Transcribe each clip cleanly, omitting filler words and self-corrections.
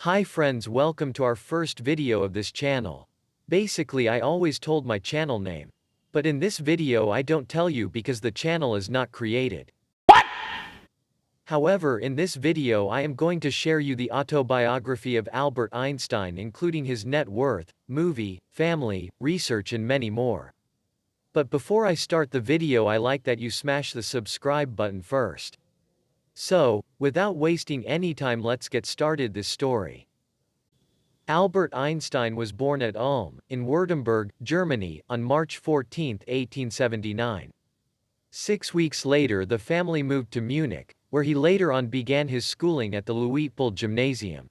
Hi friends, welcome to our first video of this channel. Basically I always told my channel name. But in this video I don't tell you because the channel is not created. However, in this video I am going to share you the autobiography of Albert Einstein, including his net worth, movie, family, research and many more. But before I start the video, I like that you smash the subscribe button first. So, without wasting any time, let's get started this story. Albert Einstein was born at Ulm, in Württemberg, Germany, on March 14, 1879. 6 weeks later the family moved to Munich, where he later on began his schooling at the Luitpold Gymnasium.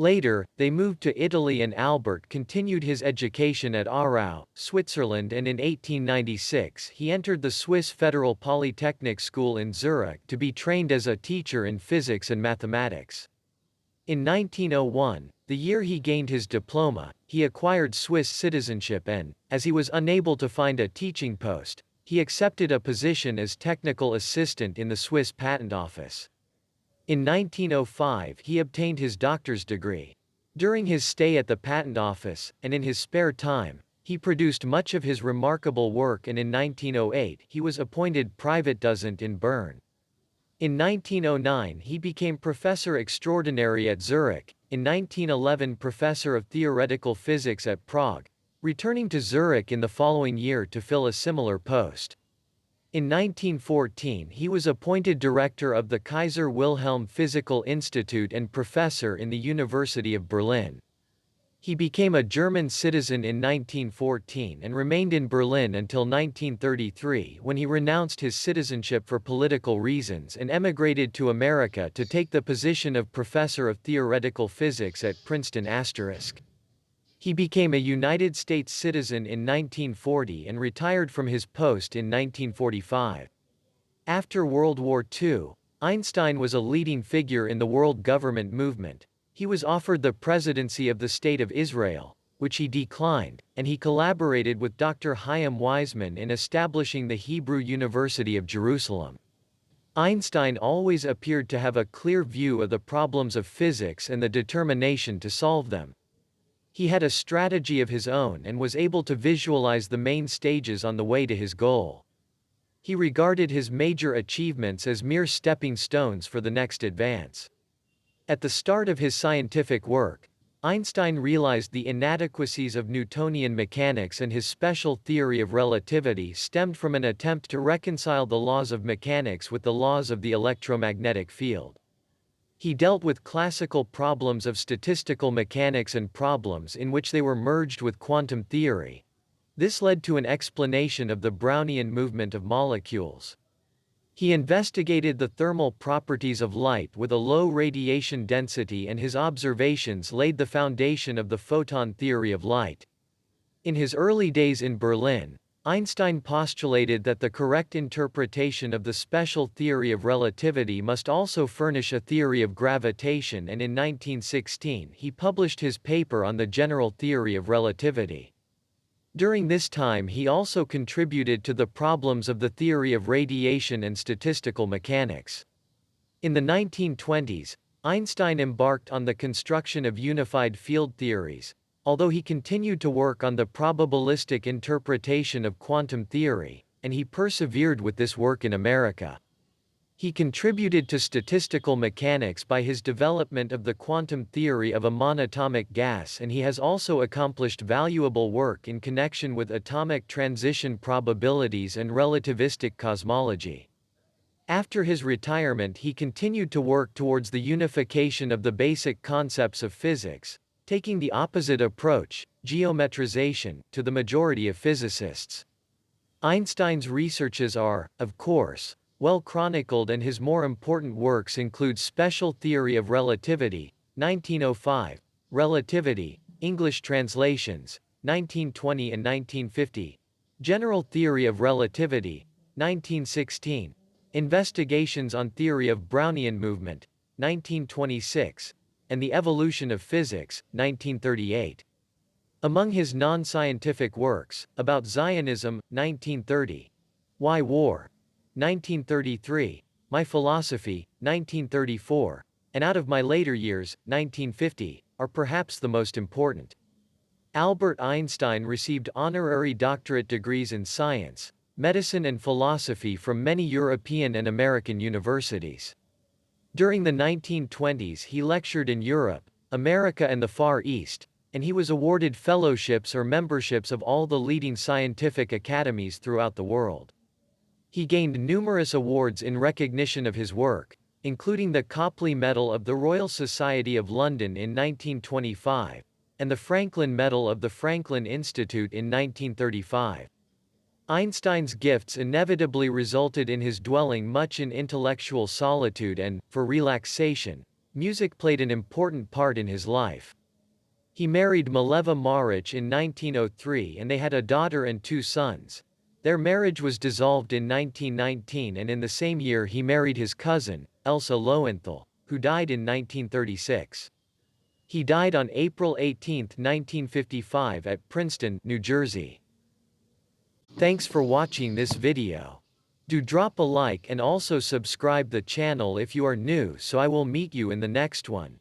Later, they moved to Italy and Albert continued his education at Aarau, Switzerland, and in 1896 he entered the Swiss Federal Polytechnic School in Zurich to be trained as a teacher in physics and mathematics. In 1901, the year he gained his diploma, he acquired Swiss citizenship and, as he was unable to find a teaching post, he accepted a position as technical assistant in the Swiss Patent Office. In 1905 he obtained his doctor's degree. During his stay at the Patent Office, and in his spare time, he produced much of his remarkable work, and in 1908 he was appointed private dozent in Bern. In 1909 he became professor extraordinary at Zurich, in 1911 professor of theoretical physics at Prague, returning to Zurich in the following year to fill a similar post. In 1914 he was appointed director of the Kaiser Wilhelm Physical Institute and professor in the University of Berlin. He became a German citizen in 1914 and remained in Berlin until 1933, when he renounced his citizenship for political reasons and emigrated to America to take the position of professor of theoretical physics at Princeton *. He became a United States citizen in 1940 and retired from his post in 1945. After World War II, Einstein was a leading figure in the world government movement. He was offered the presidency of the State of Israel, which he declined, and he collaborated with Dr. Chaim Weizmann in establishing the Hebrew University of Jerusalem. Einstein always appeared to have a clear view of the problems of physics and the determination to solve them. He had a strategy of his own and was able to visualize the main stages on the way to his goal. He regarded his major achievements as mere stepping stones for the next advance. At the start of his scientific work, Einstein realized the inadequacies of Newtonian mechanics, and his special theory of relativity stemmed from an attempt to reconcile the laws of mechanics with the laws of the electromagnetic field. He dealt with classical problems of statistical mechanics and problems in which they were merged with quantum theory. This led to an explanation of the Brownian movement of molecules. He investigated the thermal properties of light with a low radiation density, and his observations laid the foundation of the photon theory of light. In his early days in Berlin, Einstein postulated that the correct interpretation of the special theory of relativity must also furnish a theory of gravitation, and in 1916 he published his paper on the general theory of relativity. During this time he also contributed to the problems of the theory of radiation and statistical mechanics. In the 1920s, Einstein embarked on the construction of unified field theories, although he continued to work on the probabilistic interpretation of quantum theory, and he persevered with this work in America. He contributed to statistical mechanics by his development of the quantum theory of a monatomic gas, and he has also accomplished valuable work in connection with atomic transition probabilities and relativistic cosmology. After his retirement he continued to work towards the unification of the basic concepts of physics, taking the opposite approach, geometrization, to the majority of physicists. Einstein's researches are, of course, well chronicled, and his more important works include Special Theory of Relativity, 1905, Relativity, English translations, 1920 and 1950, General Theory of Relativity, 1916, Investigations on Theory of Brownian Movement, 1926, and The Evolution of Physics, 1938. Among his non-scientific works, About Zionism, 1930, Why War? 1933, My Philosophy, 1934, and out of my later years, 1950, are perhaps the most important. Albert Einstein received honorary doctorate degrees in science, medicine and philosophy from many European and American universities. During the 1920s he lectured in Europe, America and the Far East, and he was awarded fellowships or memberships of all the leading scientific academies throughout the world. He gained numerous awards in recognition of his work, including the Copley Medal of the Royal Society of London in 1925, and the Franklin Medal of the Franklin Institute in 1935. Einstein's gifts inevitably resulted in his dwelling much in intellectual solitude and, for relaxation, music played an important part in his life. He married Mileva Maric in 1903 and they had a daughter and 2 sons. Their marriage was dissolved in 1919 and in the same year he married his cousin, Elsa Lowenthal, who died in 1936. He died on April 18, 1955 at Princeton, New Jersey. Thanks for watching this video. Do drop a like and also subscribe the channel if you are new so I will meet you in the next one.